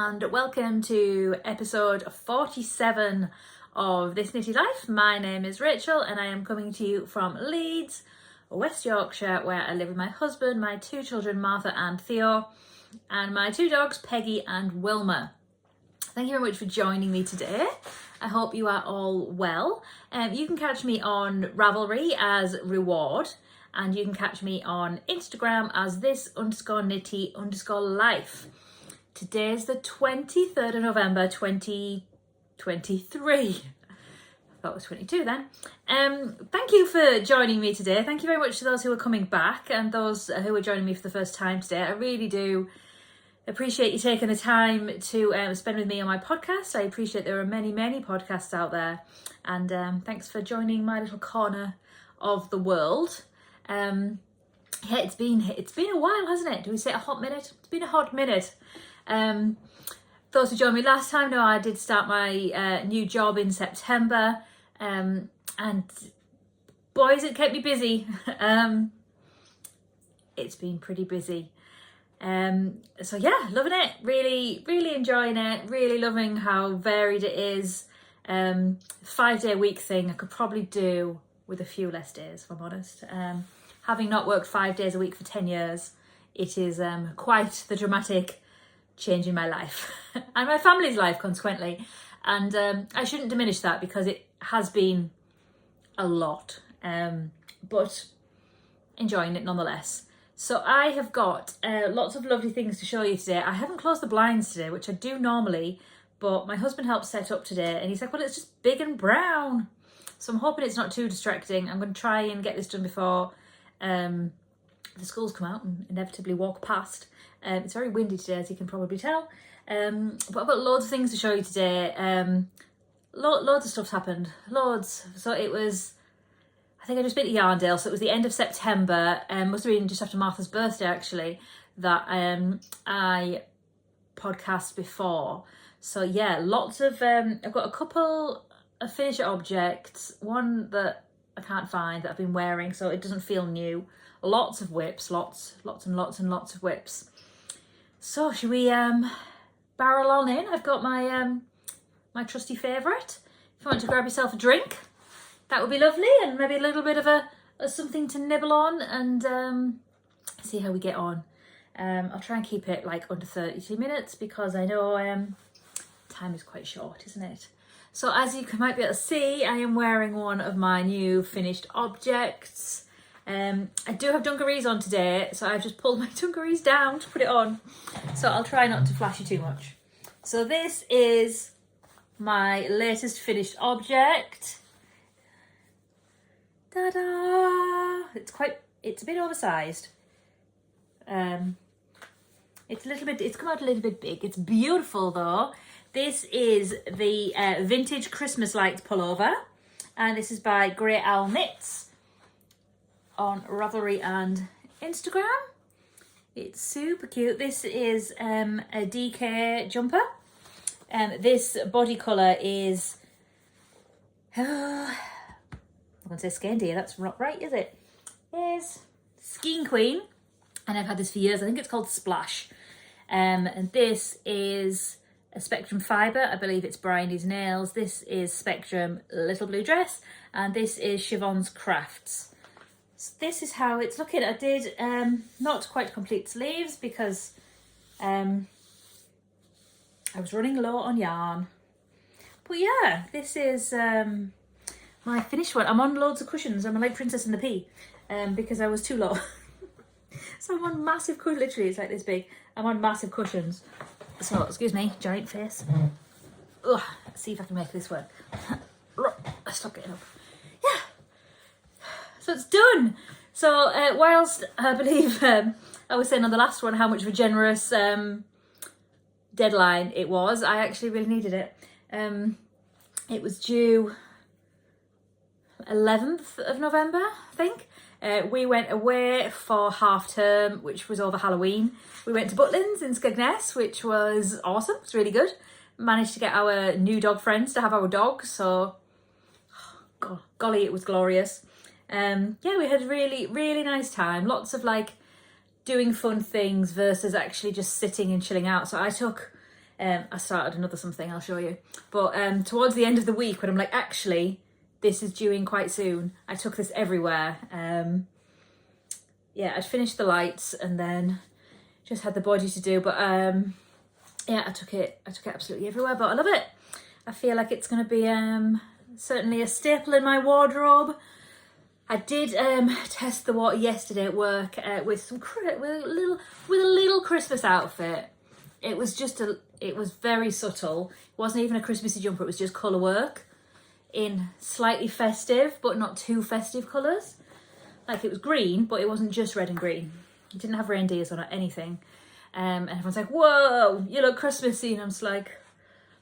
and welcome to episode 47 of This Knitty Life. My name is Rachel and I am coming to you from Leeds, West Yorkshire, where I live with my husband, my two children Martha and Theo, and my two dogs Peggy and Wilma. Thank you very much for joining me today. I hope you are all well. You can catch me on Ravelry as Reward, and you can catch me on Instagram as this_knitty_life. Today's the 23rd of November 2023. I thought it was 22 then. Thank you for joining me today. Thank you very much to those who are coming back and those who are joining me for the first time today. I really do appreciate you taking the time to spend with me on my podcast. I appreciate there are many podcasts out there, and thanks for joining my little corner of the world. Yeah, it's been a while, hasn't it? Do we say a hot minute? It's been a hot minute. Those who joined me last time know I did start my new job in September, and boys, it kept me busy. It's been pretty busy. So yeah, loving it, really enjoying it, really loving how varied it is. 5-day week thing I could probably do with a few less days, if I'm honest. Having not worked 5 days a week for 10 years, it is quite the dramatic change in my life and my family's life consequently. And I shouldn't diminish that because it has been a lot, but enjoying it nonetheless. So I have got lots of lovely things to show you today. I haven't closed the blinds today, which I do normally, but my husband helped set up today and he's like, well, it's just big and brown. So I'm hoping it's not too distracting. I'm going to try and get this done before the schools come out and inevitably walk past. It's very windy today, as you can probably tell. But I've got loads of things to show you today. Loads of stuff's happened. Loads. So it was, I think I just been to Yarndale, so it was the end of September, must have been just after Martha's birthday actually, that I podcast before. So yeah, lots of, I've got a couple of finished objects, one that I can't find that I've been wearing, so it doesn't feel new. Lots of whips, lots and lots of whips. So should we barrel on in? I've got my my trusty favourite. If you want to grab yourself a drink, that would be lovely, and maybe a little bit of a something to nibble on and see how we get on. I'll try and keep it like under 32 minutes because I know time is quite short, isn't it? So as you might be able to see, I am wearing one of my new finished objects. I do have dungarees on today, so I've just pulled my dungarees down to put it on. So I'll try not to flash you too much. So this is my latest finished object. Ta-da! It's a bit oversized. It's come out a little bit big. It's beautiful though. This is the vintage Christmas lights pullover, and this is by Grey Owl Knits on Ravelry and Instagram. It's super cute. This is a DK jumper. This body colour is, I'm going to say Scandia, that's not right, is it? Is Skiing Queen, and I've had this for years. I think it's called Splash. And this is a Spectrum fibre. I believe it's Bryony's Nails. This is Spectrum Little Blue Dress, and this is Siobhan's Crafts. So this is how it's looking. I did not quite complete sleeves because I was running low on yarn. But yeah, this is my finished one. I'm on loads of cushions. I'm like Princess and the Pea because I was too low. So I'm on massive cushions. Literally, it's like this big. I'm on massive cushions. So, excuse me, giant face. Ugh, let's see if I can make this work. Stop getting up. Yeah. So it's done. So whilst I believe I was saying on the last one how much of a generous deadline it was, I actually really needed it. It was due 11th of November, I think. We went away for half term, which was over Halloween. We went to Butlins in Skegness, which was awesome. It's really good. Managed to get our new dog friends to have our dogs, so golly, it was glorious. Yeah, we had a really nice time. Lots of like doing fun things versus actually just sitting and chilling out. So I took I started another something, I'll show you. But towards the end of the week, when I'm like, actually, this is due in quite soon, I took this everywhere. Yeah, I'd finished the lights and then just had the body to do. But yeah, I took it absolutely everywhere, but I love it. I feel like it's going to be certainly a staple in my wardrobe. I did test the water yesterday at work with a little Christmas outfit. It was very subtle. It wasn't even a Christmassy jumper, it was just colour work in slightly festive but not too festive colours. Like, it was green, but it wasn't just red and green. It didn't have reindeers on it, anything. And everyone's like, whoa, you look Christmassy. And I'm just like,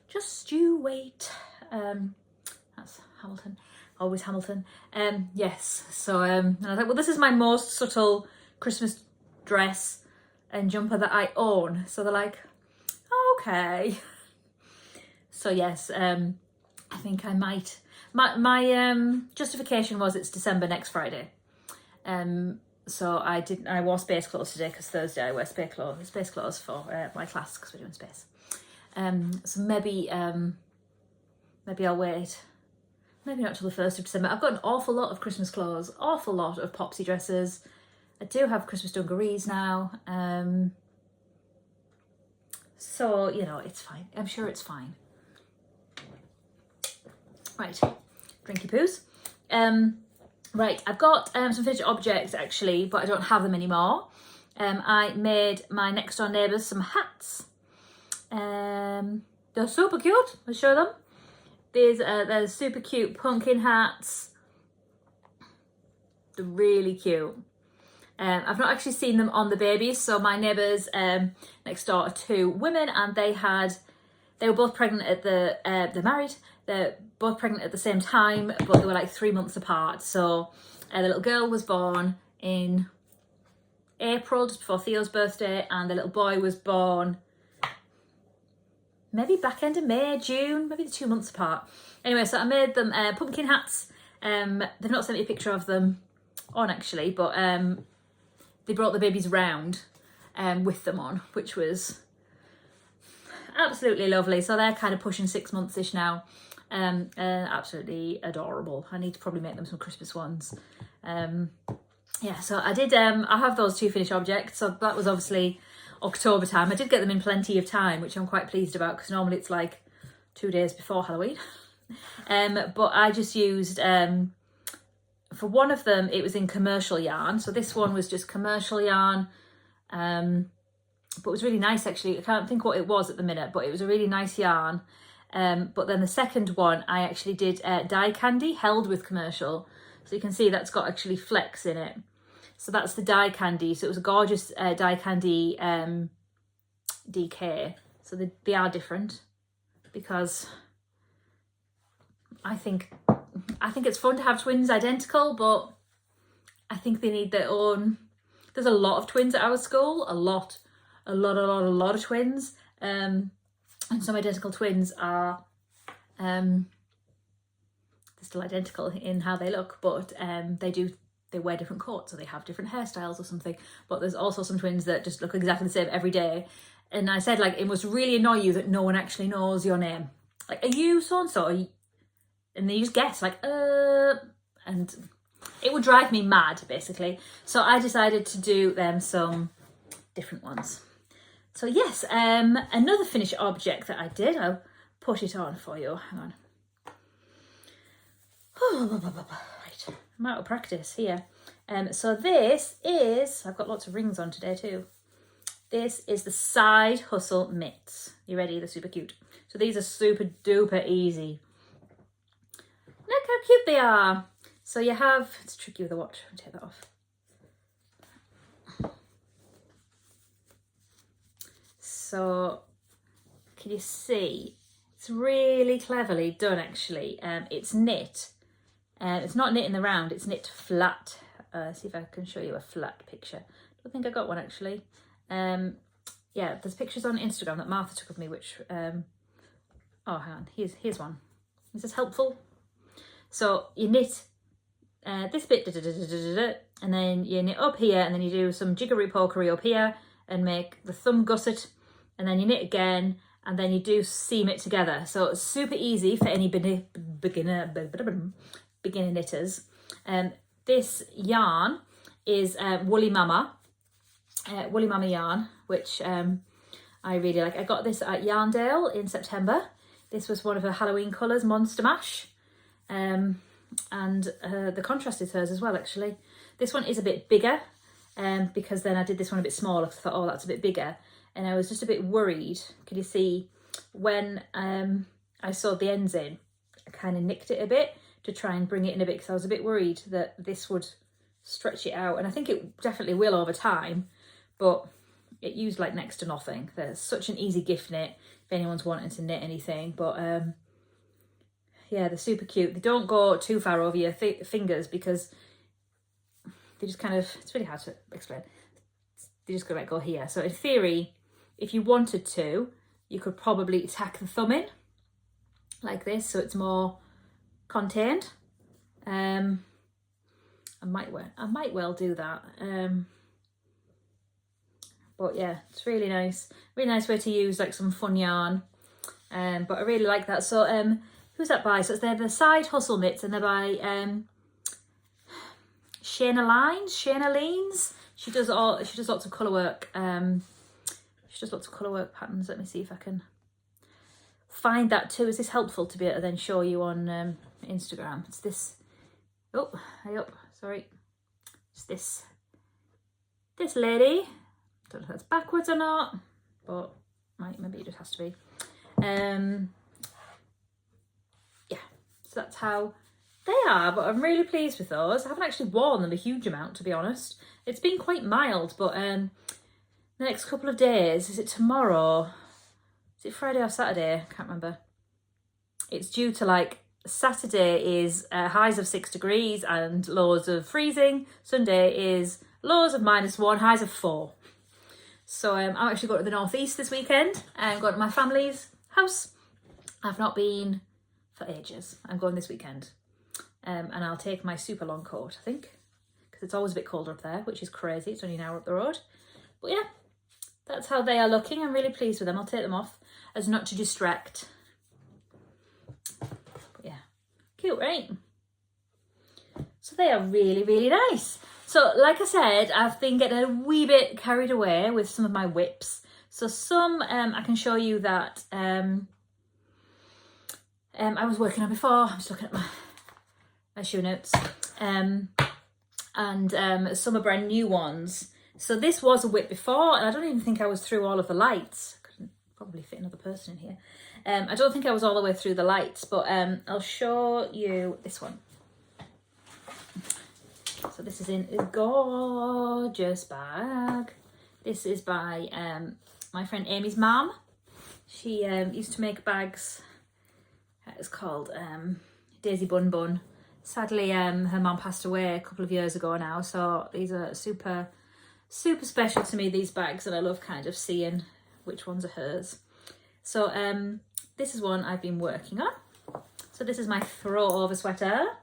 just you wait. That's Hamilton, always Hamilton. Yes, so and I was like, well, this is my most subtle Christmas dress and jumper that I own. So they're like, okay. So yes, I think I might. My justification was it's December next Friday. So I wore space clothes today because Thursday I wear space clothes for my class because we're doing space. So maybe I'll wait. Maybe not till the 1st of December. I've got an awful lot of Christmas clothes, awful lot of popsy dresses. I do have Christmas dungarees now. So, you know, it's fine. I'm sure it's fine. Right, drinky poos. Right, I've got some finished objects actually, but I don't have them anymore. I made my next door neighbours some hats. They're super cute. I'll show them. They're super cute pumpkin hats. They're really cute. I've not actually seen them on the babies. So my neighbours next door are 2 women, and they were both pregnant at they're married. They're both pregnant at the same time, but they were like 3 months apart. So the little girl was born in April, just before Theo's birthday, and the little boy was born maybe back end of May, June, maybe 2 months apart. Anyway, so I made them pumpkin hats. They've not sent me a picture of them on actually, but they brought the babies round with them on, which was absolutely lovely. So they're kind of pushing 6 months-ish now. Absolutely adorable. I need to probably make them some Christmas ones. Yeah, so I did, I have those 2 finished objects. So that was obviously October time. I did get them in plenty of time, which I'm quite pleased about because normally it's like 2 days before Halloween. But I just used, for one of them, it was in commercial yarn. So this one was just commercial yarn, but it was really nice actually. I can't think what it was at the minute, but it was a really nice yarn. But then the second one, I actually did dye candy held with commercial. So you can see that's got actually flecks in it. So that's the dye candy. So it was a gorgeous dye candy DK. So they are different because I think it's fun to have twins identical, but I think they need their own. There's a lot of twins at our school, a lot of twins. And some identical twins are they're still identical in how they look, but they wear different coats or they have different hairstyles or something. But there's also some twins that just look exactly the same every day. And I said, like, it must really annoy you that no one actually knows your name. Like, are you so-and-so? And they just guess, like, and it would drive me mad, basically. So I decided to do them some different ones. So yes, another finished object that I did, I'll put it on for you, hang on. Right, I'm out of practice here. So this is, I've got lots of rings on today too. This is the Side Hustle mitts. You ready? They're super cute. So these are super duper easy. Look how cute they are. So you have, it's tricky with a watch, I'll take that off. So can you see? It's really cleverly done actually. It's knit. It's not knit in the round, it's knit flat. See if I can show you a flat picture. I don't think I got one actually. Yeah, there's pictures on Instagram that Martha took of me, which, oh, hang on, here's one. Is this helpful? So you knit this bit, and then you knit up here, and then you do some jiggery pokery up here and make the thumb gusset, and then you knit again, and then you do seam it together. So it's super easy for any beginner knitters. This yarn is Woolly Mama yarn, which I really like. I got this at Yarndale in September. This was one of her Halloween colours, Monster Mash. And the contrast is hers as well, actually. This one is a bit bigger, because then I did this one a bit smaller because I thought, oh, that's a bit bigger. And I was just a bit worried. Can you see when I sewed the ends in, I kind of nicked it a bit to try and bring it in a bit, because I was a bit worried that this would stretch it out. And I think it definitely will over time, but it used like next to nothing. There's such an easy gift knit if anyone's wanting to knit anything. But yeah, they're super cute. They don't go too far over your fingers because they just kind of, it's really hard to explain. They just go here. So in theory, if you wanted to, you could probably tack the thumb in like this, so it's more contained. I might well do that. But yeah, it's really nice way to use like some fun yarn. But I really like that. So who's that by? So they're the Side Hustle Knits, and they're by Shayna Leans. She does lots of colour work. She does lots of colour work patterns. Let me see if I can find that too. Is this helpful to be able to then show you on Instagram? It's this. Oh, hey up. Sorry. It's this lady. Don't know if that's backwards or not, but maybe it just has to be. Yeah. So that's how they are, but I'm really pleased with those. I haven't actually worn them a huge amount, to be honest. It's been quite mild, but the next couple of days, is it tomorrow? Is it Friday or Saturday? I can't remember. It's due to like, Saturday is highs of 6 degrees and lows of freezing. Sunday is lows of -1, highs of 4. So I'm actually going to the northeast this weekend and going to my family's house. I've not been for ages. I'm going this weekend. And I'll take my super long coat, I think, because it's always a bit colder up there, which is crazy. It's only an hour up the road. But yeah, that's how they are looking. I'm really pleased with them. I'll take them off as not to distract. But yeah, cute, right? So they are really, really nice. So like I said, I've been getting a wee bit carried away with some of my whips. So some I can show you that I was working on before. I'm just looking at my shoe notes. And some are brand new ones. So this was a whip before, and I don't even think I was through all of the lights. Couldn't probably fit another person in here. I don't think I was all the way through the lights, but I'll show you this one. So this is in a gorgeous bag. This is by my friend Amy's mum. She used to make bags. It's called Daisy Bun Bun. Sadly, her mum passed away a couple of years ago now, so these are super, super special to me, these bags, and I love kind of seeing which ones are hers. So this is one I've been working on. So this is my throw over sweater.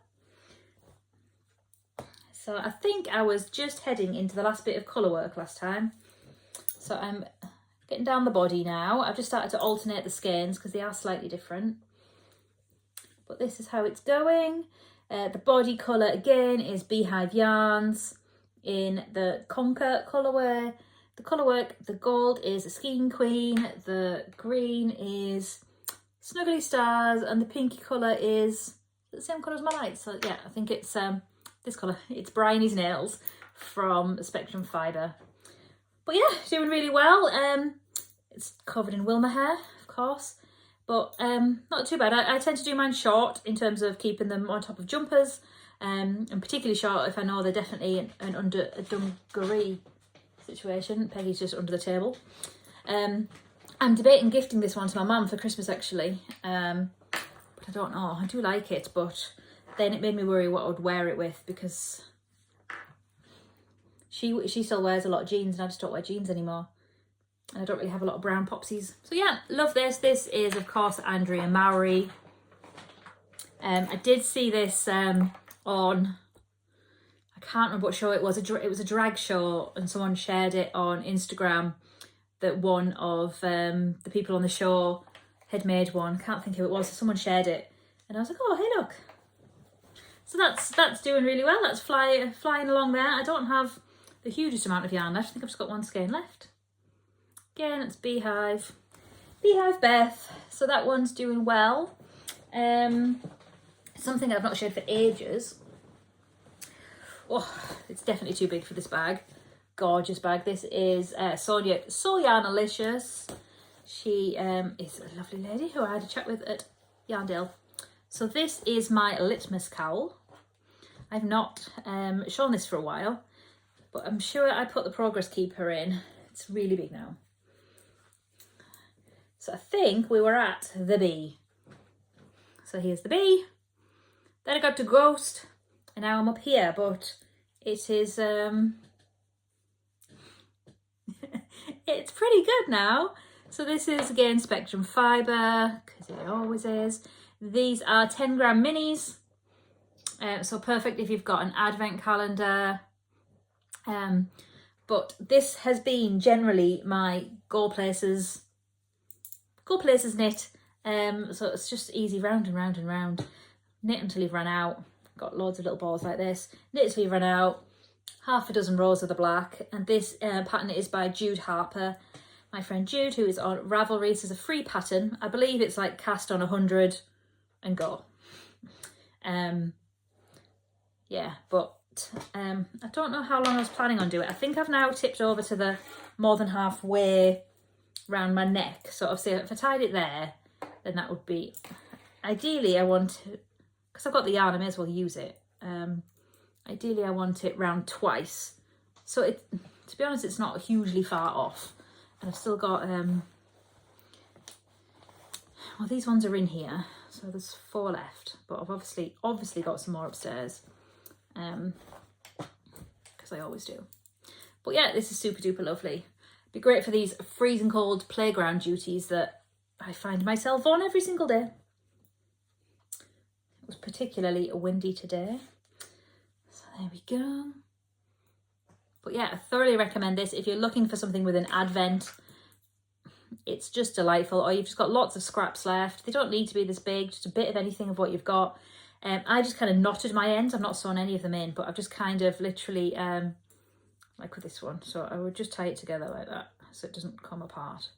So I think I was just heading into the last bit of colour work last time. So I'm getting down the body now. I've just started to alternate the skeins because they are slightly different. But this is how it's going. The body colour again is Beehive Yarns in the Conquer colourway. The colourwork, the gold is a Skiing Queen, the green is Snuggly Stars, and the pinky colour is the same colour as my lights. So yeah, I think it's this colour. It's Bryony's Nails from Spectrum Fibre. But yeah, doing really well. It's covered in Wilma hair, of course. But not too bad. I tend to do mine short in terms of keeping them on top of jumpers, and particularly short if I know they're definitely under a dungaree situation. Peggy's just under the table. I'm debating gifting this one to my mum for Christmas actually, but I don't know. I do like it, but then it made me worry what I would wear it with, because she still wears a lot of jeans and I just don't wear jeans anymore. And I don't really have a lot of brown popsies. So yeah, love this. This is, of course, Andrea Mowry. I did see this on, I can't remember what show it was. It was a drag show, and someone shared it on Instagram that one of the people on the show had made one. Can't think who it was. Someone shared it, and I was like, oh, hey, look. So that's doing really well. That's flying along there. I don't have the hugest amount of yarn left. I think I've just got one skein left. Again, it's Beehive Beth. So that one's doing well. Something I've not shared for ages. Oh, it's definitely too big for this bag. Gorgeous bag. This is Sonia Yarnalicious. She is a lovely lady who I had a chat with at Yarndale. So this is my litmus cowl. I've not shown this for a while, but I'm sure I put the progress keeper in. It's really big now. So I think we were at the bee. So here's the bee. Then I got to ghost, and now I'm up here, but it is it's pretty good now. So this is again Spectrum Fibre, because it always is. These are 10 gram minis, so perfect if you've got an advent calendar. But this has been generally my go places knit. So it's just easy round and round and round. Knit until you've run out. Got loads of little balls like this. Knit until you've run out. Half a dozen rows of the black. And this pattern is by Jude Harper. My friend Jude, who is on Ravelry. This is a free pattern. I believe it's like cast on 100 and go. Yeah, but I don't know how long I was planning on doing it. I think I've now tipped over to the more than halfway around my neck. So obviously if I tied it there, then that would be, ideally I want, because I've got the yarn, I may as well use it. Ideally I want it round twice. So it, to be honest, it's not hugely far off. And I've still got, well, these ones are in here. So there's 4 left, but I've obviously got some more upstairs. Because I always do. But yeah, this is super duper lovely. Be great for these freezing cold playground duties that I find myself on every single day. It was particularly windy today. So there we go. But yeah, I thoroughly recommend this if you're looking for something with an advent. It's just delightful. Or you've just got lots of scraps left. They don't need to be this big, just a bit of anything of what you've got. I just kind of knotted my ends. I've not sewn any of them in, but I've just kind of literally, like with this one. So I would just tie it together like that so it doesn't come apart.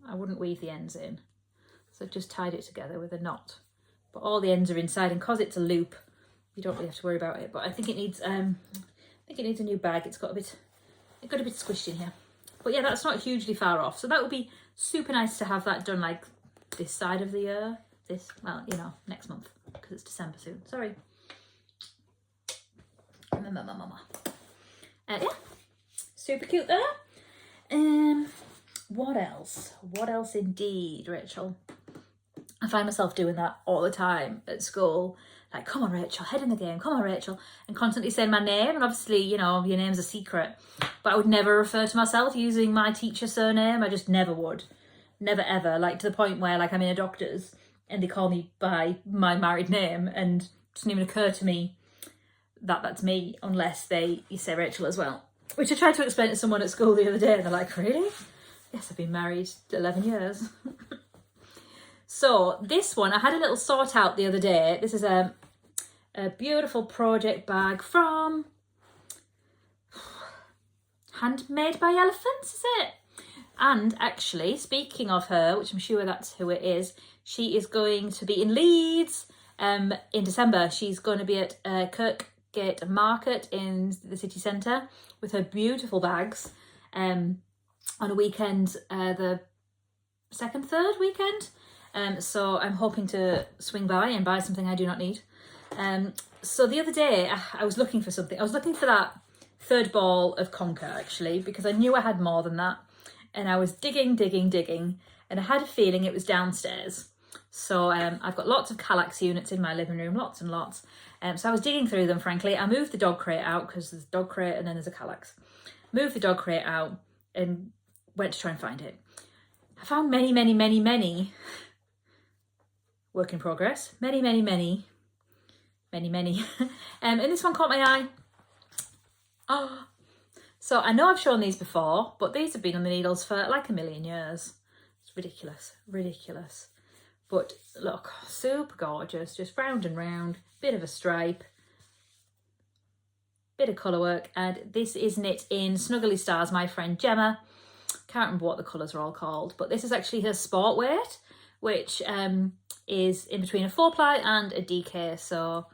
I wouldn't weave the ends in. So I've just tied it together with a knot. But all the ends are inside, and because it's a loop, you don't really have to worry about it. But I think it needs, a new bag. It got a bit squished in here. But yeah, that's not hugely far off. So that would be super nice to have that done like this side of the year. Well, you know, next month, because it's December soon. Sorry. Yeah, super cute there. What else? What else indeed, Rachel? I find myself doing that all the time at school. Like, come on, Rachel, head in the game. Come on, Rachel. And constantly saying my name. And obviously, you know, your name's a secret. But I would never refer to myself using my teacher surname. I just never would. Never, ever. Like, to the point where, like, I'm in a doctor's and they call me by my married name, and it doesn't even occur to me that that's me unless you say Rachel as well. Which I tried to explain to someone at school the other day, and they're like, really? Yes, I've been married 11 years. So this one, I had a little sort out the other day. This is a beautiful project bag from Handmade by Elephants, is it? And actually, speaking of her, which I'm sure that's who it is, she is going to be in Leeds in December. She's going to be at Kirkgate Market in the city centre with her beautiful bags on a weekend, the third weekend. So I'm hoping to swing by and buy something I do not need. So the other day I was looking for something. I was looking for that third ball of Conker actually, because I knew I had more than that. And I was digging, and I had a feeling it was downstairs. So I've got lots of Kallax units in my living room, lots and lots. So I was digging through them, frankly. I moved the dog crate out because there's a dog crate and then there's a Kallax. Moved the dog crate out and went to try and find it. I found many work in progress. Many. And this one caught my eye. Oh, So I know I've shown these before, but these have been on the needles for like a million years. It's ridiculous, ridiculous. But look, super gorgeous, just round and round, bit of a stripe, bit of colour work. And this is knit in Snuggly Stars, my friend Gemma. Can't remember what the colours are all called, but this is actually her sport weight, which is in between a 4-ply and a DK, so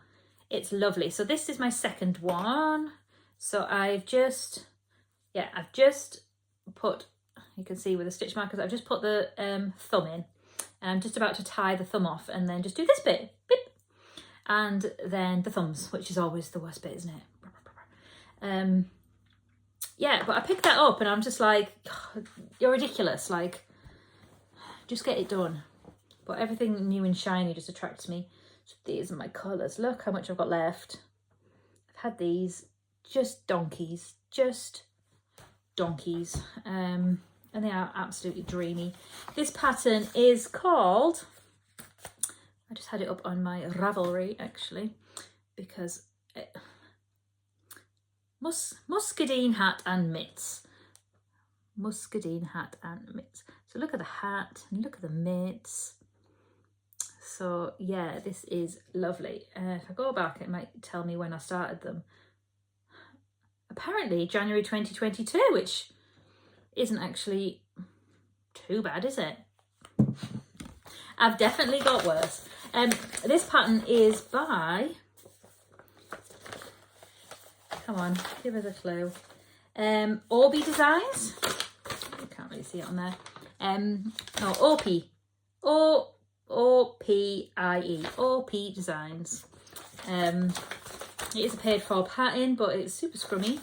it's lovely. So this is my second one. So I've just put, you can see with the stitch markers, I've just put the thumb in, and I'm just about to tie the thumb off and then just do this bit, beep, and then the thumbs, which is always the worst bit, isn't it? Yeah, but I picked that up and I'm just like, oh, you're ridiculous, like, just get it done. But everything new and shiny just attracts me. So these are my colours. Look how much I've got left. I've had these, just donkeys, and they are absolutely dreamy. This pattern is called, I just had it up on my Ravelry actually, because Muscadine hat and mitts. Muscadine hat and mitts. So look at the hat and look at the mitts. So yeah, this is lovely. If I go back, it might tell me when I started them. Apparently January 2022, which isn't actually too bad, is it? I've definitely got worse. This pattern is by, come on, give us a clue. Orby Designs. I can't really see it on there. No, OPIE, OP Designs. It is a paid for pattern, but it's super scrummy.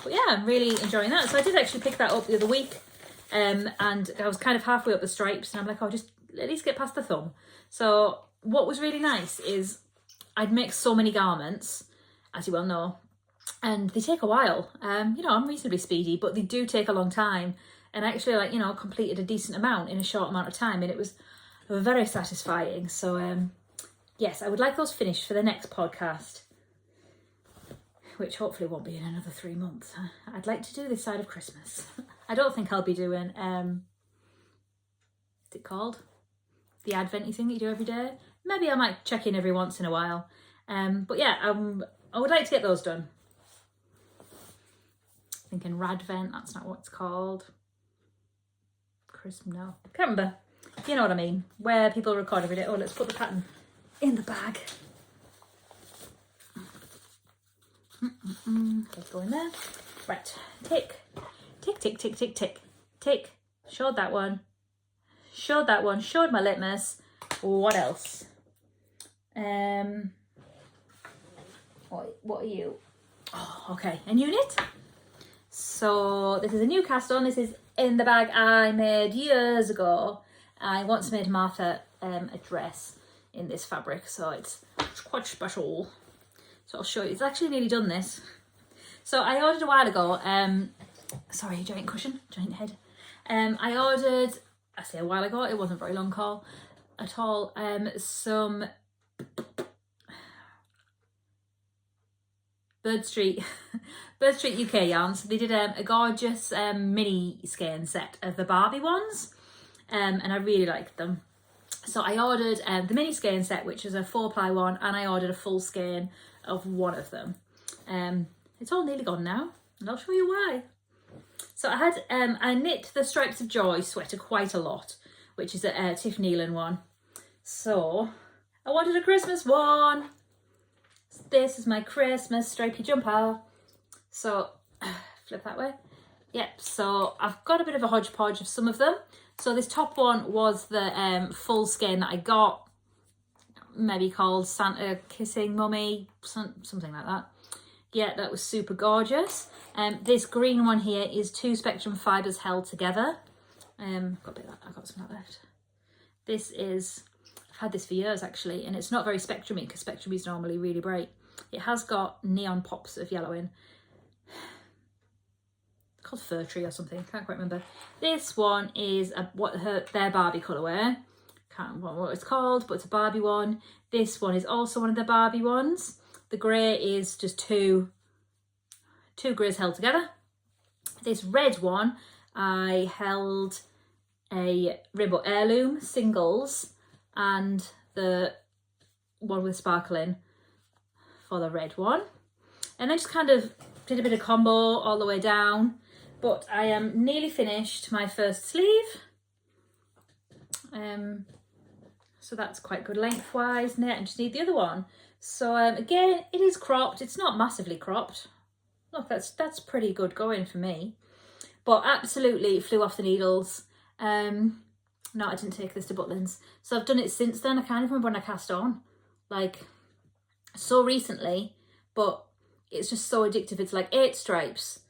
But yeah, I'm really enjoying that. So I did actually pick that up the other week, and I was kind of halfway up the stripes, and I'm like, oh, just at least get past the thumb. So what was really nice is I'd make so many garments, as you well know, and they take a while. You know, I'm reasonably speedy, but they do take a long time. And I actually, like, you know, completed a decent amount in a short amount of time, and it was very satisfying. So yes, I would like those finished for the next podcast, which hopefully won't be in another 3 months. I'd like to do this side of Christmas. I don't think I'll be doing, what's it called? The Adventy thing that you do every day. Maybe I might check in every once in a while. But yeah, I would like to get those done. Thinking Radvent, that's not what it's called. Christmas, no. Can't remember. You know what I mean. Where people record every day. Oh, let's put the pattern in the bag. Let's go in there. Right, tick, tick, tick, tick, tick, tick, tick. Showed that one. Showed that one. Showed my litmus. What else? What are you? Oh, okay. A new knit. So this is a new cast on. This is in the bag I made years ago. I once made Martha a dress in this fabric, so it's quite special. So I'll show you. It's actually nearly done this. So I ordered a while ago, sorry, giant cushion, giant head. I ordered, I say a while ago, it wasn't a very long call at all, some Bird Street UK yarns. They did a gorgeous mini skein set of the Barbie ones, and I really liked them. So I ordered the mini skein set, which is a 4-ply one, and I ordered a full skein of one of them. It's all nearly gone now, and I'll show you why. So I had I knit the Stripes of Joy sweater quite a lot, which is a Tiff Nealon one. So I wanted a Christmas one. This is my Christmas stripy jumper. So flip that way. Yep, so I've got a bit of a hodgepodge of some of them. So this top one was the full skein that I got, maybe called Santa Kissing Mummy, something like that. Yeah, that was super gorgeous. This green one here is 2 spectrum fibres held together. I've got some of that left. This is, I've had this for years actually, and it's not very spectrumy because spectrum is normally really bright. It has got neon pops of yellow in. It's called Fir Tree or something, can't quite remember. This one is their Barbie colourway. Can't remember what it's called, but it's a Barbie one. This one is also one of the Barbie ones. The grey is just two two greys held together. This red one, I held a Rainbow Heirloom singles and the one with sparkling for the red one. And then just kind of did a bit of combo all the way down. But I am nearly finished my first sleeve. So that's quite good lengthwise. Now I just need the other one. So again, it is cropped. It's not massively cropped. Look, that's pretty good going for me. But absolutely flew off the needles. No, I didn't take this to Butlins. So I've done it since then. I can't even remember when I cast on. Like, so recently. But it's just so addictive. It's like 8 stripes,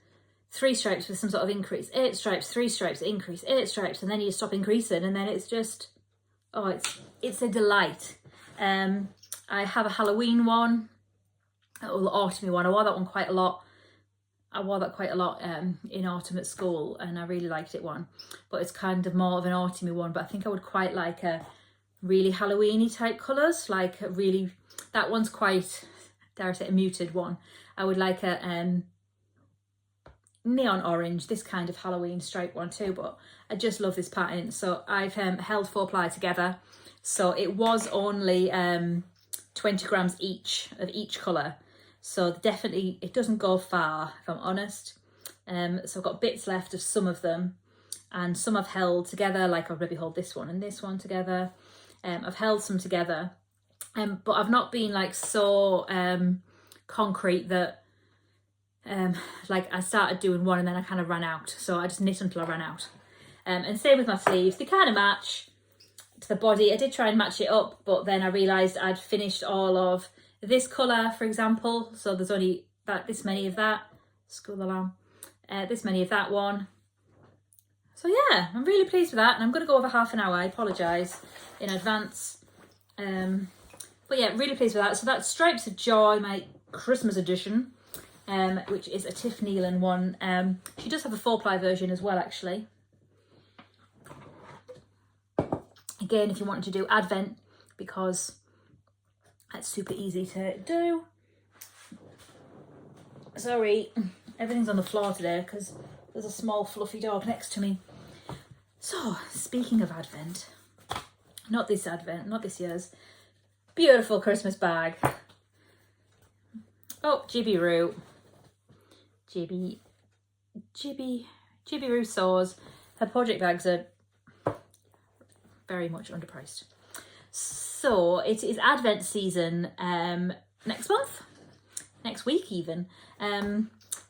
3 stripes with some sort of increase, 8 stripes, 3 stripes, increase, 8 stripes, and then you stop increasing, and then it's just, oh, it's a delight. I have a Halloween one, or the autumny one. I wore that one quite a lot. I wore that quite a lot in autumn at school, and I really liked it one. But it's kind of more of an autumny one, but I think I would quite like a really Halloweeny type colours, like a really, that one's quite, dare I say, a muted one. I would like a neon orange, this kind of Halloween stripe one too, but I just love this pattern. So I've held 4 ply together. So it was only 20 grams each of each colour. So definitely it doesn't go far, if I'm honest. So I've got bits left of some of them, and some I've held together, like I've maybe hold this one and this one together. I've held some together, but I've not been like so concrete that like I started doing one and then I kind of ran out, so I just knit until I ran out. And same with my sleeves, they kind of match to the body. I did try and match it up, but then I realised I'd finished all of this colour, for example, so there's only this many of that, school alarm, this many of that one. So yeah, I'm really pleased with that, and I'm going to go over half an hour. I apologise in advance, but yeah, really pleased with that. So that's Stripes of Joy, my Christmas edition, which is a Tiff Nealon one. She does have a 4 ply version as well, actually. Again, if you wanted to do Advent, because that's super easy to do. Sorry, everything's on the floor today because there's a small fluffy dog next to me. So, speaking of Advent, not this Advent, not this year's, beautiful Christmas bag. Oh, Jibby Roo. Jibby Roo Saws. Her project bags are very much underpriced. So it is Advent season next month, next week even.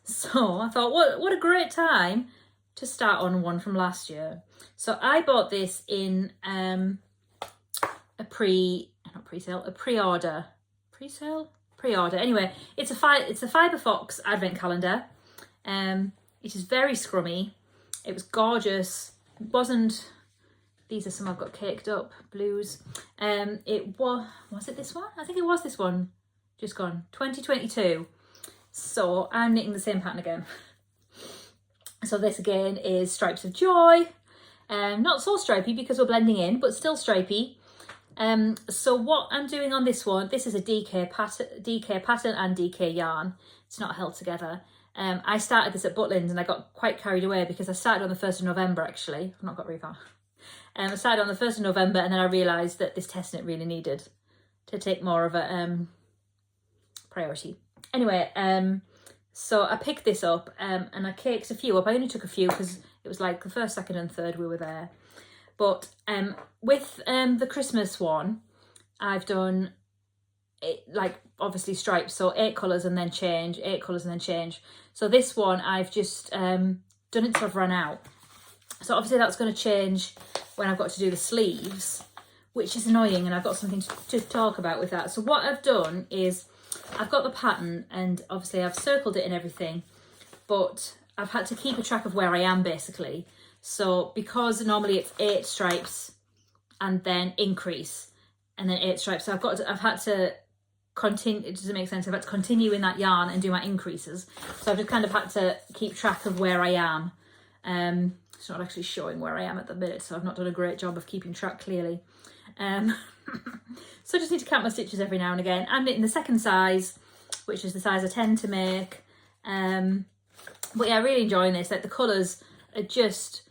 So I thought, what a great time to start on one from last year. So I bought this in a pre-order. Anyway, it's a Fibre Fox Advent calendar. It is very scrummy. It was gorgeous. It wasn't. These are some I've got caked up, blues. It was it this one? I think it was this one, just gone, 2022. So I'm knitting the same pattern again. So this again is Stripes of Joy. Not so stripy because we're blending in, but still stripy. So what I'm doing on this one, this is a DK pattern and DK yarn. It's not held together. I started this at Butlins and I got quite carried away because I started on the 1st of November actually. I've not got very far. I started on the 1st of November and then I realised that this test knit really needed to take more of a priority. Anyway, so I picked this up and I caked a few up. I only took a few because it was like the 1st, 2nd and 3rd we were there. But with the Christmas one, I've done it, like obviously stripes, so 8 colours and then change, 8 colours and then change. So this one I've just done it till I've run out. So obviously that's going to change when I've got to do the sleeves, which is annoying, and I've got something to talk about with that. So what I've done is I've got the pattern and obviously I've circled it and everything, but I've had to keep a track of where I am basically. So because normally it's 8 stripes and then increase and then 8 stripes, so I've had to continue. Does it make sense? I've had to continue in that yarn and do my increases. So I've just kind of had to keep track of where I am. It's not actually showing where I am at the minute, so I've not done a great job of keeping track clearly. So I just need to count my stitches every now and again. I'm knitting the second size, which is the size I tend to make. But yeah, really enjoying this. Like the colours are just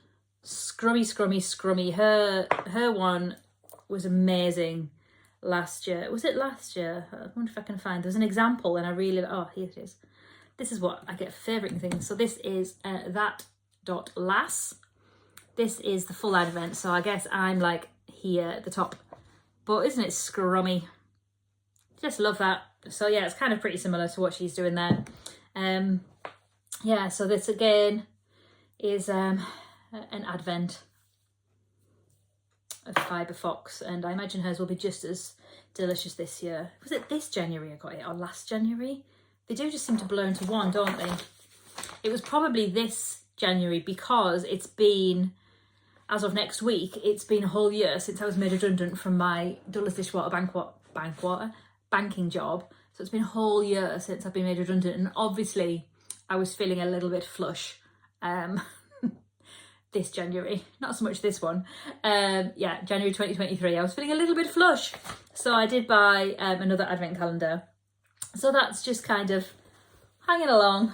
scrummy. Her one was amazing last year. Was it last year? I wonder if I can find. There's an example, and I really, oh, here it is. This is what I get favouring things. So this is that.lass. This is the full advent. So I guess I'm like here at the top. But isn't it scrummy? Just love that. So yeah, it's kind of pretty similar to what she's doing there. Yeah, so this again is an advent of Fibre Fox, and I imagine hers will be just as delicious this year. Was it this January I got it, or last January? They do just seem to blur into one, don't they? It was probably this January because it's been, as of next week, it's been a whole year since I was made redundant from my Dulles Dishwater banking job. So it's been a whole year since I've been made redundant, and obviously I was feeling a little bit flush this January, not so much this one. Yeah, January 2023, I was feeling a little bit flush. So I did buy another advent calendar. So that's just kind of hanging along,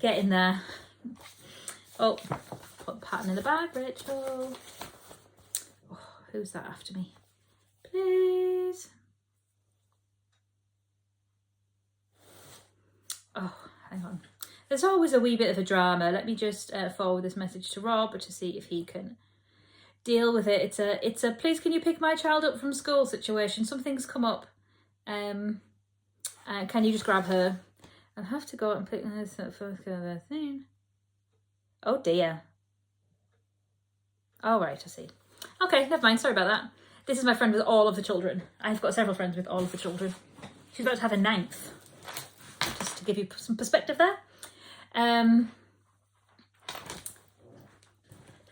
getting there. Oh, put the pattern in the bag, Rachel. Oh, who's that after me? Please. Oh, hang on. There's always a wee bit of a drama. Let me just forward this message to Rob to see if he can deal with it. It's a please can you pick my child up from school situation. Something's come up. Can you just grab her? I'll have to go out and pick this up first thing. Oh dear. All right, I see. Okay, never mind. Sorry about that. This is my friend with all of the children. I've got several friends with all of the children. She's about to have a 9th. Just to give you some perspective there.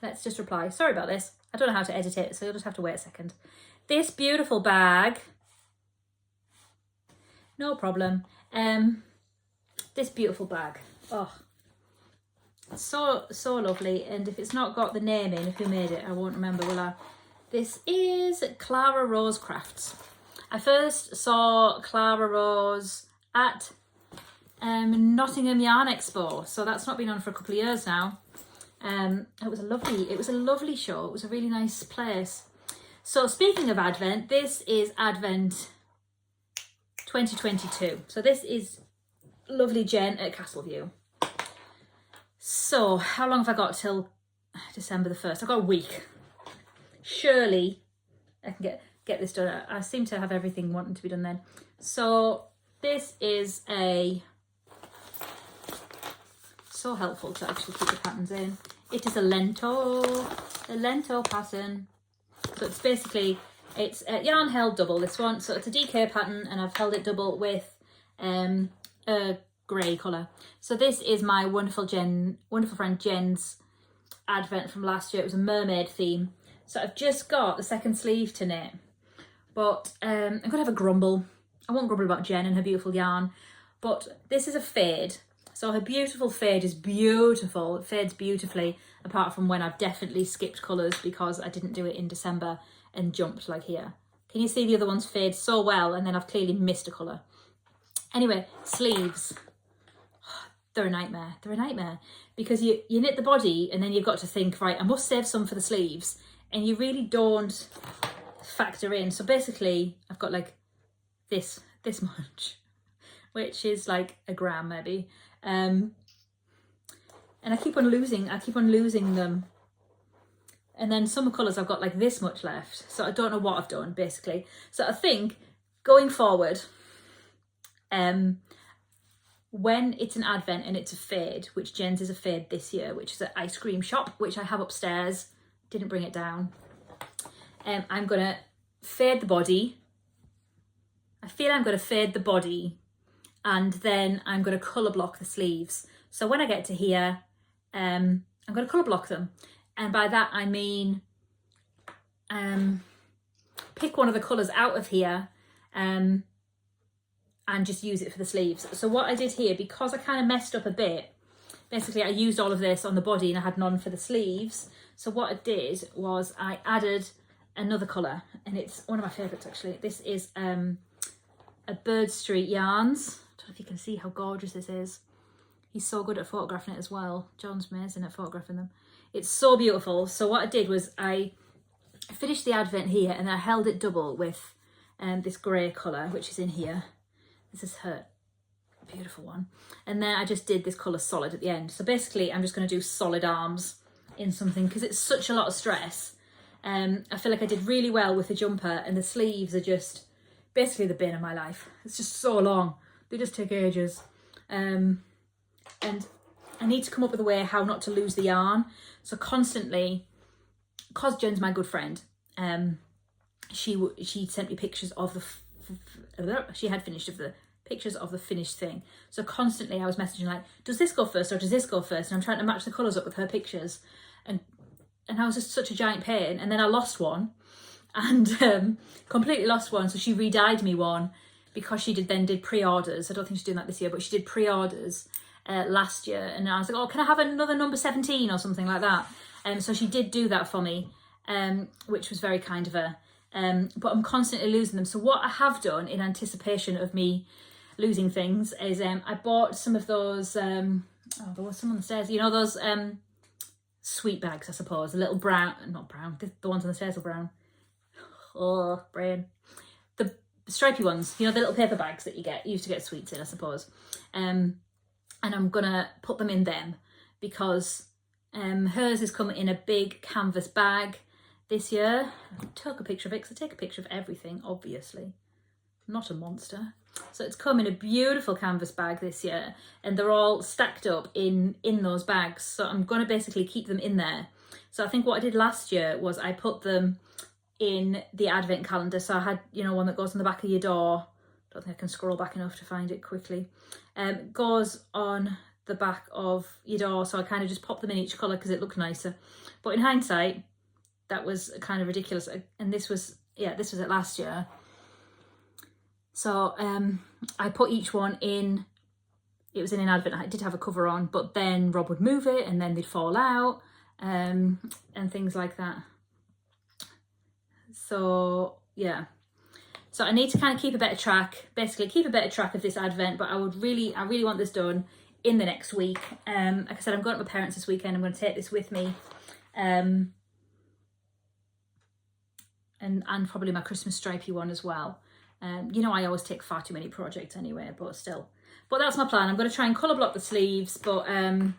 Let's just reply. Sorry about this. I don't know how to edit it, so you'll just have to wait a second. This beautiful bag. No problem. This beautiful bag. Oh, so lovely. And if it's not got the name in, who made it, I won't remember, will I? This is Clara Rose Crafts. I first saw Clara Rose at Nottingham Yarn Expo, so that's not been on for a couple of years now. It was a lovely show. It was a really nice place. So speaking of Advent, this is Advent 2022. So this is lovely Jen at Castleview. So how long have I got till December the 1st? I've got a week. Surely I can get this done. I seem to have everything wanting to be done then. So this is so helpful to actually keep the patterns in. It is a lento pattern. So it's basically, it's yarn held double, this one. So it's a DK pattern, and I've held it double with a grey colour. So this is my wonderful friend Jen's advent from last year. It was a mermaid theme. So I've just got the second sleeve to knit, but I'm going to have a grumble. I won't grumble about Jen and her beautiful yarn, but this is a fade. So her beautiful fade is beautiful. It fades beautifully, apart from when I've definitely skipped colours because I didn't do it in December and jumped like here. Can you see the other ones fade so well, and then I've clearly missed a colour. Anyway, sleeves. They're a nightmare. They're a nightmare because you knit the body and then you've got to think, right, I must save some for the sleeves, and you really don't factor in. So basically I've got like this much, which is like a gram maybe. And I keep on losing them. And then some colours I've got like this much left. So I don't know what I've done basically. So I think going forward, when it's an advent and it's a fade, which Jen's is a fade this year, which is an ice cream shop, which I have upstairs, didn't bring it down. I'm going to fade the body. I feel I'm going to fade the body, and then I'm going to colour block the sleeves. So when I get to here, I'm going to colour block them. And by that I mean pick one of the colours out of here and just use it for the sleeves. So what I did here, because I kind of messed up a bit, basically I used all of this on the body and I had none for the sleeves. So what I did was I added another colour, and it's one of my favourites actually. This is a Bird Street Yarns. I don't know if you can see how gorgeous this is. He's so good at photographing it as well. John's amazing at photographing them. It's so beautiful. So what I did was I finished the advent here and I held it double with this grey colour, which is in here. This is her beautiful one. And then I just did this colour solid at the end. So basically I'm just going to do solid arms in something because it's such a lot of stress. I feel like I did really well with the jumper, and the sleeves are just basically the bane of my life. It's just so long. They just take ages. And I need to come up with a way how not to lose the yarn. So constantly, because Jen's my good friend, she sent me pictures of she had finished of the pictures of the finished thing. So constantly I was messaging like, does this go first or does this go first? And I'm trying to match the colours up with her pictures. And I was just such a giant pain. And then I lost one and completely lost one. So she re-dyed me one because she did pre-orders. I don't think she's doing that this year, but she did pre-orders last year. And I was like, oh, can I have another number 17 or something like that? So she did do that for me, which was very kind of her. But I'm constantly losing them. So what I have done in anticipation of me losing things is I bought some of those, there was some on the stairs, you know, those sweet bags, I suppose, the little brown, not brown, the ones on the stairs are brown. Oh, brain. The stripy ones, you know, the little paper bags that you used to get sweets in, I suppose. And I'm gonna put them in them because hers is coming in a big canvas bag this year. I took a picture of it because I take a picture of everything, obviously. Not a monster. So it's come in a beautiful canvas bag this year, and they're all stacked up in those bags. So I'm going to basically keep them in there. So I think what I did last year was I put them in the advent calendar. So I had, you know, one that goes on the back of your door. Don't think I can scroll back enough to find it quickly. Goes on the back of your door. So I kind of just popped them in each colour because it looked nicer. But in hindsight, that was kind of ridiculous. And this was it last year. So I put each one in, it was in an advent, I did have a cover on, but then Rob would move it and then they'd fall out and things like that. So yeah, so I need to kind of keep a better track of this advent, but I really want this done in the next week. Like I said, I'm going to my parents this weekend, I'm going to take this with me. And probably my Christmas stripy one as well. You know, I always take far too many projects anyway, but still. But that's my plan. I'm going to try and colour block the sleeves, but I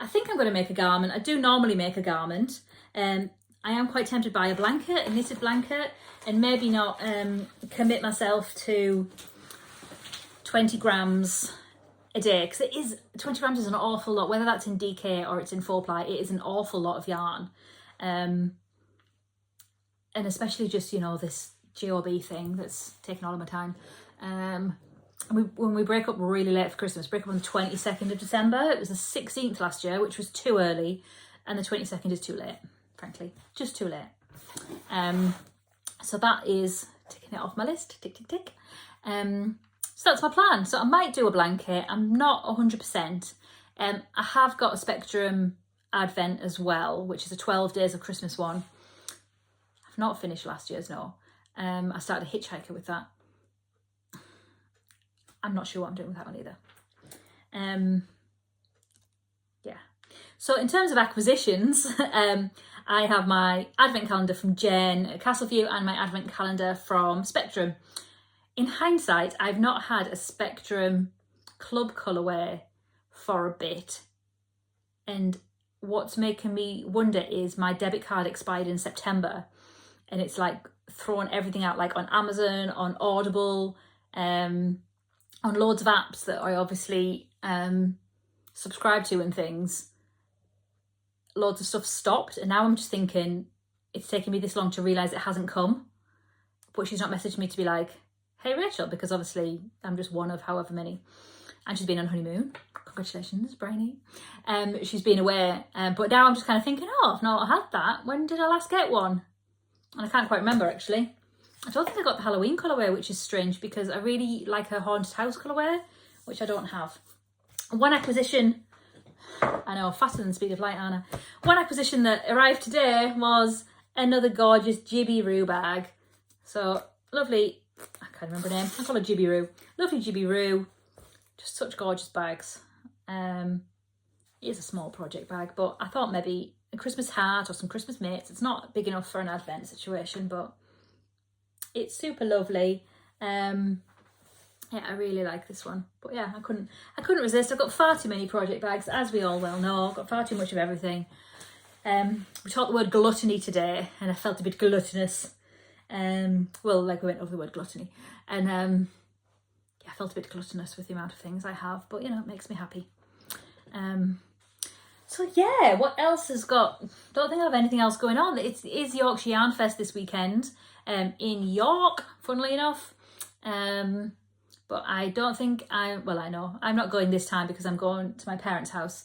think I'm going to make a garment. I do normally make a garment. I am quite tempted by a blanket, a knitted blanket, and maybe not commit myself to 20 grams a day, because 20 grams is an awful lot, whether that's in DK or it's in 4-ply, it is an awful lot of yarn. And especially just, you know, this GOB thing that's taking all of my time. When we break up really late for Christmas, break up on the 22nd of December. It was the 16th last year, which was too early, and the 22nd is too late, frankly, just too late. So that is ticking it off my list, tick, tick, tick. So that's my plan. So I might do a blanket. I'm not 100%. I have got a Spectrum Advent as well, which is a 12 Days of Christmas one. I've not finished last year's, no. I started a hitchhiker with that. I'm not sure what I'm doing with that one either. Yeah. So in terms of acquisitions, I have my advent calendar from Jen at Castleview and my advent calendar from Spectrum. In hindsight, I've not had a Spectrum club colourway for a bit. And what's making me wonder is my debit card expired in September, and it's like thrown everything out, like on Amazon, on Audible, on loads of apps that I obviously subscribe to and things. Loads of stuff stopped, and now I'm just thinking it's taken me this long to realise it hasn't come. But she's not messaged me to be like, hey Rachel, because obviously I'm just one of however many. And she's been on honeymoon. Congratulations, Brainy. She's been away, but now I'm just kind of thinking, oh, I've not had that. When did I last get one? And I can't quite remember, actually. I don't think I got the Halloween colourway, which is strange because I really like her Haunted House colourway, which I don't have. One acquisition, I know, faster than the speed of light, Anna. One acquisition that arrived today was another gorgeous Jibby Roo bag. So, lovely, I can't remember her name, I call her Jibby Roo. Lovely Jibby Roo, just such gorgeous bags. It is a small project bag, but I thought maybe a Christmas hat or some Christmas mitts. It's not big enough for an advent situation, but it's super lovely. Yeah, I really like this one. But yeah, I couldn't resist. I've got far too many project bags, as we all well know. I've got far too much of everything. We taught the word gluttony today, and I felt a bit gluttonous. Well, like we went over the word gluttony, and yeah, I felt a bit gluttonous with the amount of things I have. But you know, it makes me happy. So yeah, what else has got? Don't think I have anything else going on. It is Yorkshire Yarn Fest this weekend, in York, funnily enough. But I don't think I know I'm not going this time because I'm going to my parents' house,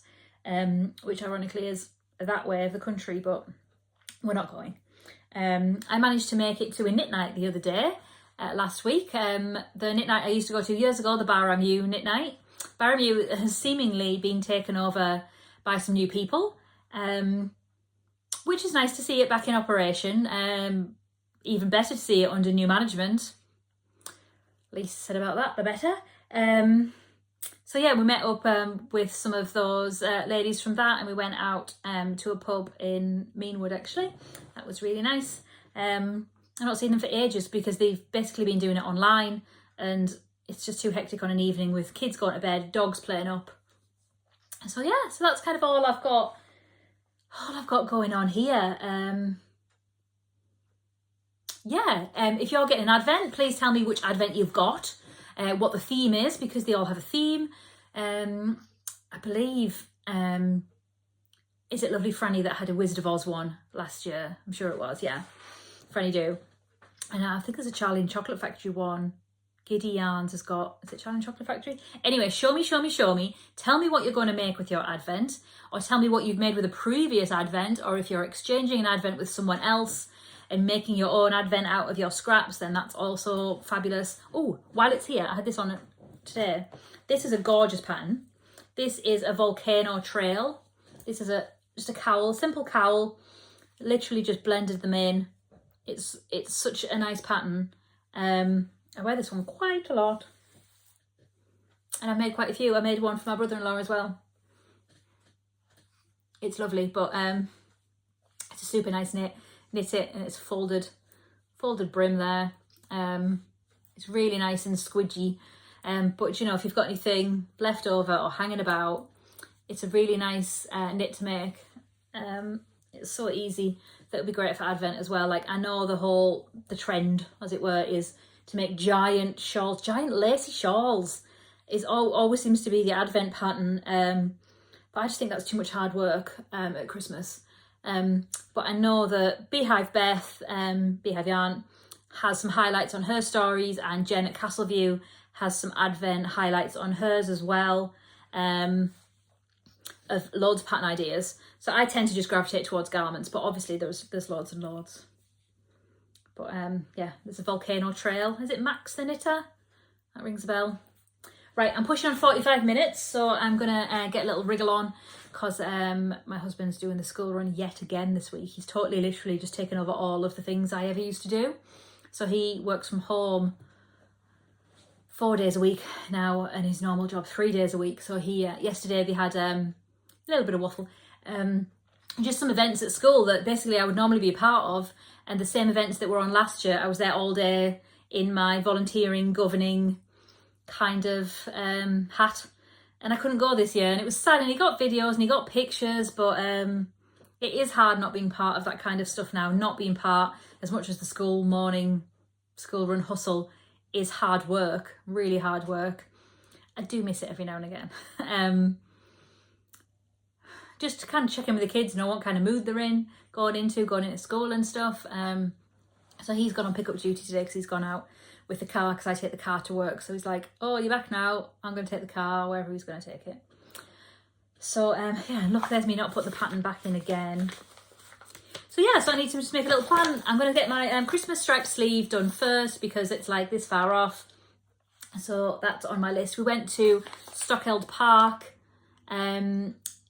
which ironically is that way of the country, but we're not going. I managed to make it to a knit night the other day, last week. The knit night I used to go to years ago, the Baramu knit night. Baramu has seemingly been taken over by some new people, which is nice to see it back in operation. Even better to see it under new management. Least said about that, the better. So yeah, we met up with some of those ladies from that, and we went out to a pub in Meanwood, actually. That was really nice. I've not seen them for ages because they've basically been doing it online, and it's just too hectic on an evening with kids going to bed, dogs playing up. So yeah, so that's kind of all I've got going on here. If you're getting an advent, please tell me which advent you've got, what the theme is, because they all have a theme. I believe, is it Lovely Franny that had a Wizard of Oz one last year? I'm sure it was, yeah. Franny do. And I think there's a Charlie and Chocolate Factory one. Giddy Yarns has got, is it Charlie and Chocolate Factory? Anyway, show me. Tell me what you're going to make with your advent, or tell me what you've made with a previous advent, or if you're exchanging an advent with someone else and making your own advent out of your scraps, then that's also fabulous. Oh, while it's here, I had this on it today. This is a gorgeous pattern. This is a volcano trail. This is just a cowl, simple cowl, literally just blended them in. It's such a nice pattern. I wear this one quite a lot, and I've made quite a few. I made one for my brother-in-law as well. It's lovely, but it's a super nice knit it, and it's folded brim there. It's really nice and squidgy, but you know, if you've got anything left over or hanging about, it's a really nice knit to make. It's so easy. That would be great for Advent as well. Like, I know the trend, as it were, is to make giant shawls, giant lacy shawls. Always seems to be the Advent pattern, but I just think that's too much hard work at Christmas. But I know that Beehive Beth, Beehive Yarn, has some highlights on her stories, and Jen at Castleview has some Advent highlights on hers as well, of loads of pattern ideas. So I tend to just gravitate towards garments, but obviously there's loads and loads. But yeah, there's a volcano trail. Is it Max the Knitter? That rings a bell. Right, I'm pushing on 45 minutes, so I'm gonna get a little wriggle on, because my husband's doing the school run yet again this week. He's totally literally just taken over all of the things I ever used to do. So he works from home 4 days a week now, and his normal job 3 days a week. So he yesterday they had a little bit of waffle, just some events at school that basically I would normally be a part of, and the same events that were on last year. I was there all day in my volunteering, governing kind of hat, and I couldn't go this year, and it was sad. And he got videos and he got pictures, but it is hard not being part of that kind of stuff now. Not being part, as much as the school run hustle is hard work, really hard work. I do miss it every now and again. Just to kind of check in with the kids, know what kind of mood they're in, going into school and stuff. So he's gone on pick-up duty today because he's gone out with the car, because I take the car to work. So he's like, oh, you're back now, I'm going to take the car, wherever he's going to take it. So yeah, look, there's me not put the pattern back in again. So yeah, so I need to just make a little plan. I'm going to get my Christmas striped sleeve done first, because it's like this far off. So that's on my list. We went to Stockeld Park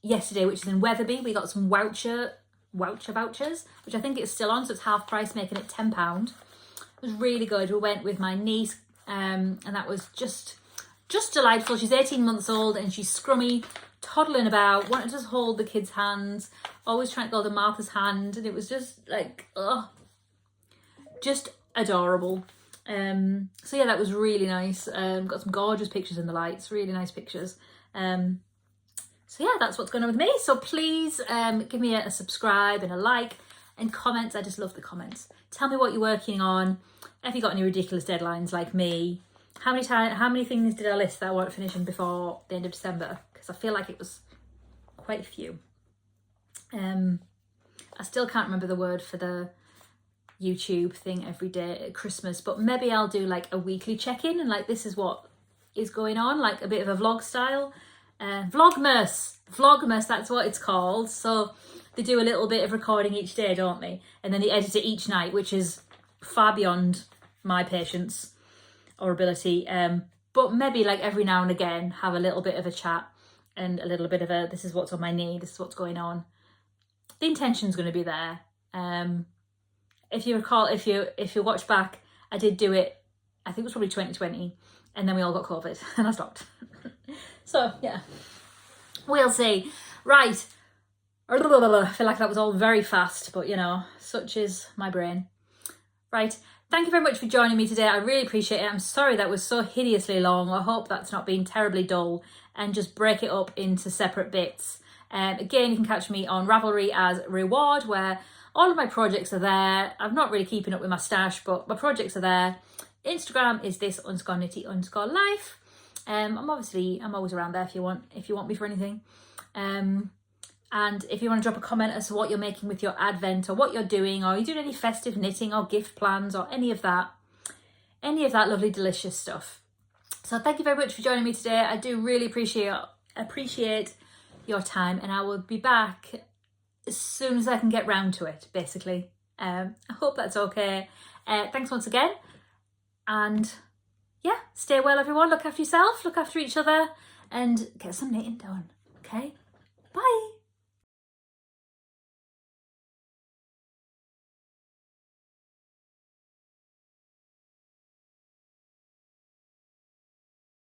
yesterday, which is in Wetherby. We got some vouchers, which I think it's still on, so it's half price, making it £10. It was really good. We went with my niece, and that was just just delightful. She's 18 months old and she's scrummy, toddling about, wanted to just hold the kids' hands, always trying to hold Martha's hand, and it was just like, oh, just adorable. So yeah, that was really nice. Got some gorgeous pictures in the lights, really nice pictures. So yeah, that's what's going on with me. So please give me a subscribe and a like and comments. I just love the comments. Tell me what you're working on. Have you got any ridiculous deadlines like me? How many things did I list that I weren't finishing before the end of December? Because I feel like it was quite a few. I still can't remember the word for the YouTube thing every day at Christmas, but maybe I'll do like a weekly check-in and like this is what is going on, like a bit of a vlog style. Vlogmas, that's what it's called. So they do a little bit of recording each day, don't they? And then they edit it each night, which is far beyond my patience or ability. But maybe like every now and again have a little bit of a chat and a little bit of a, this is what's on my knee, this is what's going on. The intention's going to be there. If you recall, if you watch back, I did do it, I think it was probably 2020, and then we all got COVID and I stopped. So yeah, we'll see. Right, I feel like that was all very fast, but you know, such is my brain. Right, thank you very much for joining me today. I really appreciate it. I'm sorry that was so hideously long. I hope that's not been terribly dull, and just break it up into separate bits. Again, you can catch me on Ravelry as Reward, where all of my projects are there. I'm not really keeping up with my stash, but my projects are there. Instagram is this_knitty_life. I'm always around there if you want me for anything. And if you want to drop a comment as to what you're making with your Advent or what you're doing, or you're doing any festive knitting or gift plans or any of that lovely, delicious stuff. So thank you very much for joining me today. I do really appreciate your time, and I will be back as soon as I can get round to it, basically. I hope that's okay. Thanks once again. And yeah, stay well, everyone. Look after yourself, look after each other, and get some knitting done. Okay? Bye.